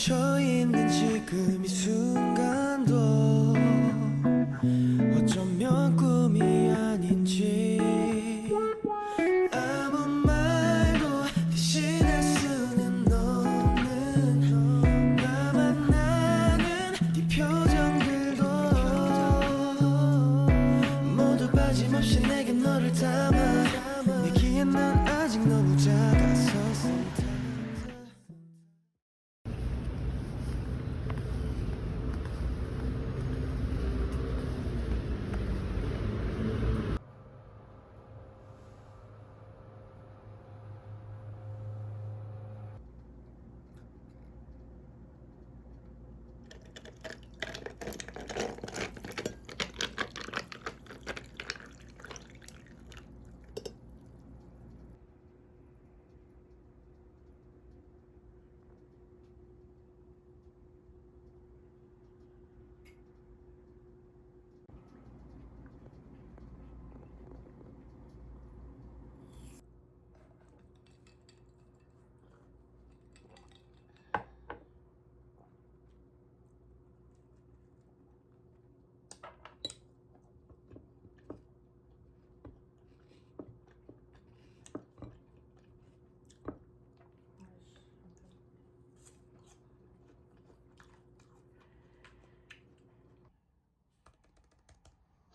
멈춰 있는 지금 이 순간도 어쩌면 꿈이 아닌지 아무 말도 대신할 수는 없는 나만 아는 네 표정들도 모두 빠짐없이 내게 너를 담아 내기엔 난 아직 너무 작아서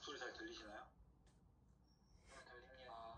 소리 잘 들리시나요? 네, 들립니다.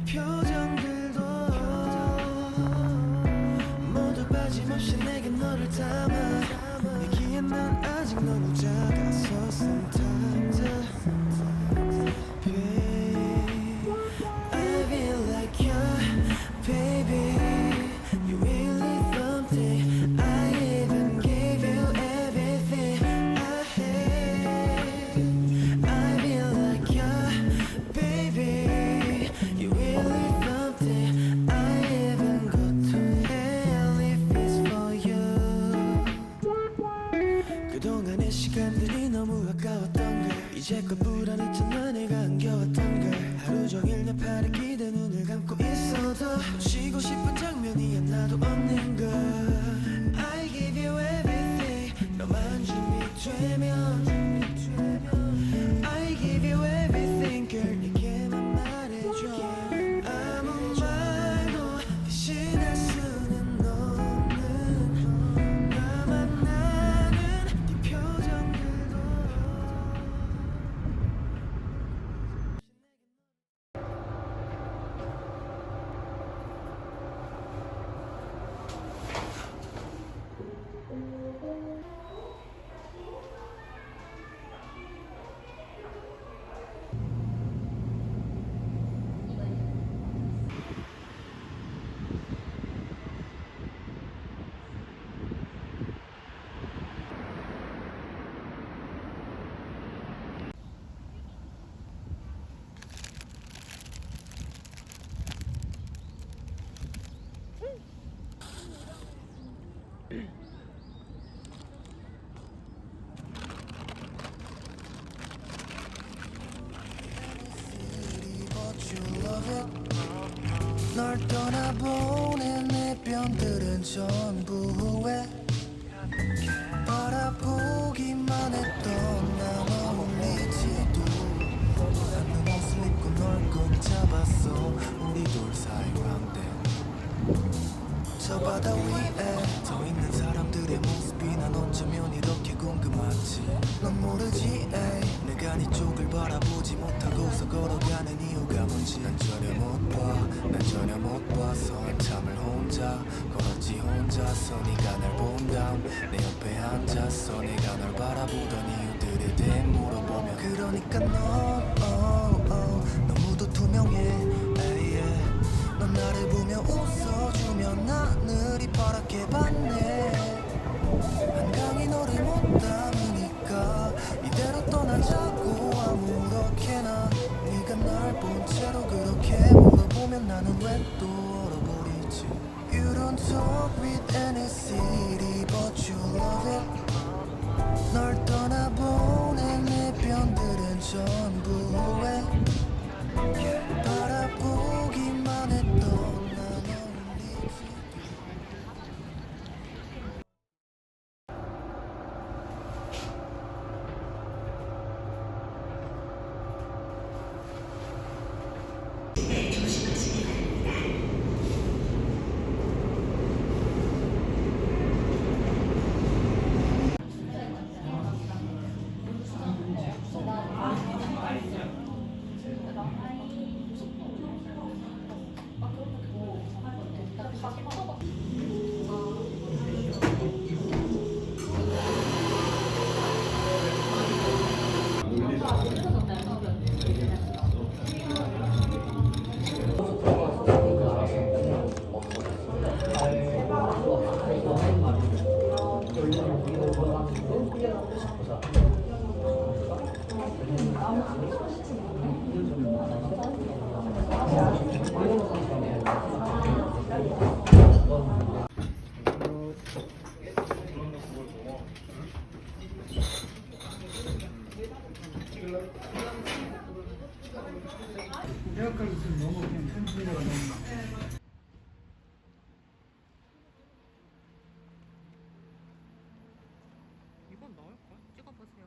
표정들도 모두 빠짐없이 내게 너를 담아 내기엔 난 아직 너무 작아서 sometimes babe I feel like you're baby you really something I even gave you everything I had I feel like you're baby you really something I love it 널 떠나보낸 내 뺨들은 전부 후회 바라보기만 했던 난 어울리지도 않는 옷을 입고 널 꼭 잡았어 우리 둘 사이 왕대 저 바다 위에 서 있는 사람들의 모습이 난 어쩌면 이렇게 궁금하지 넌 모르지 에이. 내가 네 쪽을 바라보지 못하고서 걸어가는 이유가 뭔지 난 전혀 못봐난 전혀 못 봐서 한참을 혼자 걸었지 혼자서 네가 날 본다음 내 옆에 앉아서 내가 널 바라보던 이유들에 대해 물어보면 그러니까 넌 너무도 투명해 yeah. 넌 나를 보며 웃어주면 하늘이 파랗게 봤네 한강이 너를 못 담으니까 이대로 떠나자고 아무렇게나 네가 날 본 채로 그렇게 물어보면 나는 왜 또 얼어버리지 You don't talk with any city but you love it 널 떠나보낸 내 편들은 전부 후회 바라보기만 했던 난 어울리지 대학까지 지금 너무 그냥 팬분들가 너무 이건 나올까? 찍어보세요.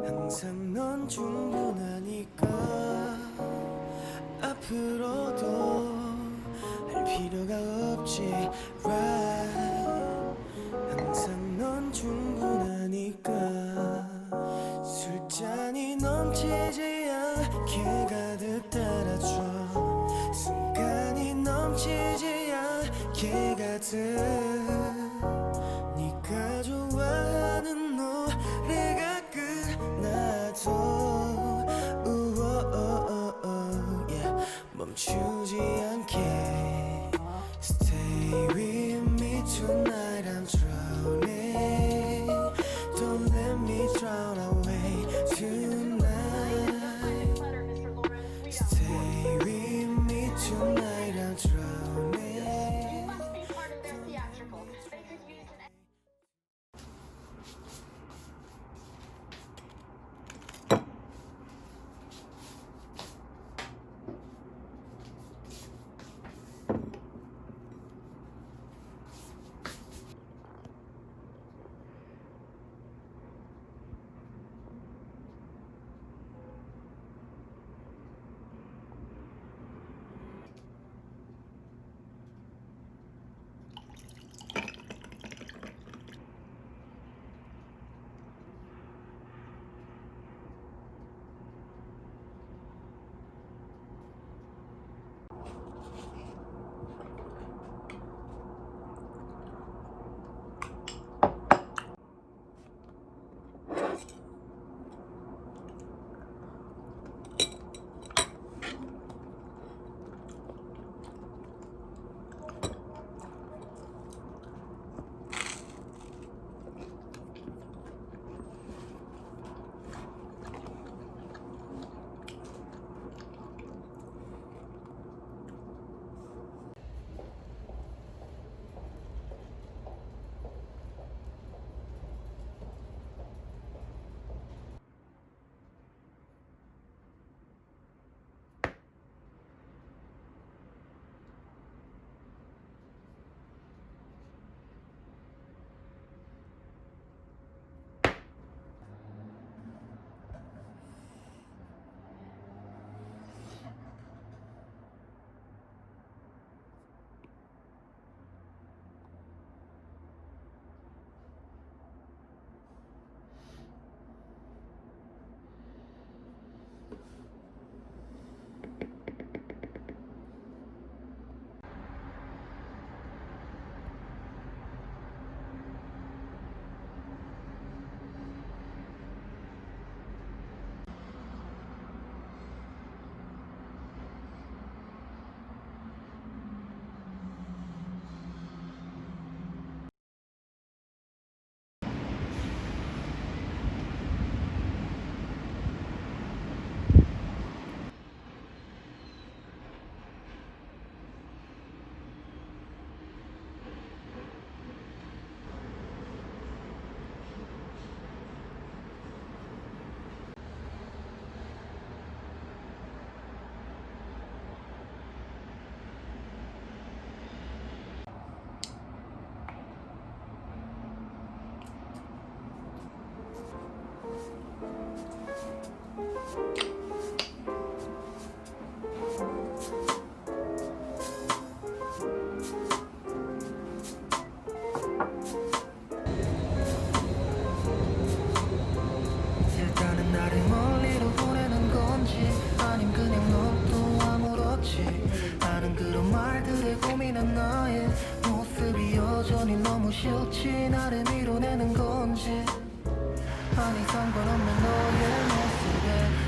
항상 넌 충분하니까 앞으로도 할 필요가 없지 같은 네가 좋아하는 노래가 끝나도 yeah. 멈추지 않게 Stay with me tonight I'm drowning Don't let me drown away tonight Stay with me tonight I'm drowning 일단은 나를 멀리로 보내는 건지 아님 그냥 너도 아무렇지 않은 그런 말들에 고민한 나의 모습이 여전히 너무 싫지 나를 밀어내는 건지 아니 상관없는 너의 모습에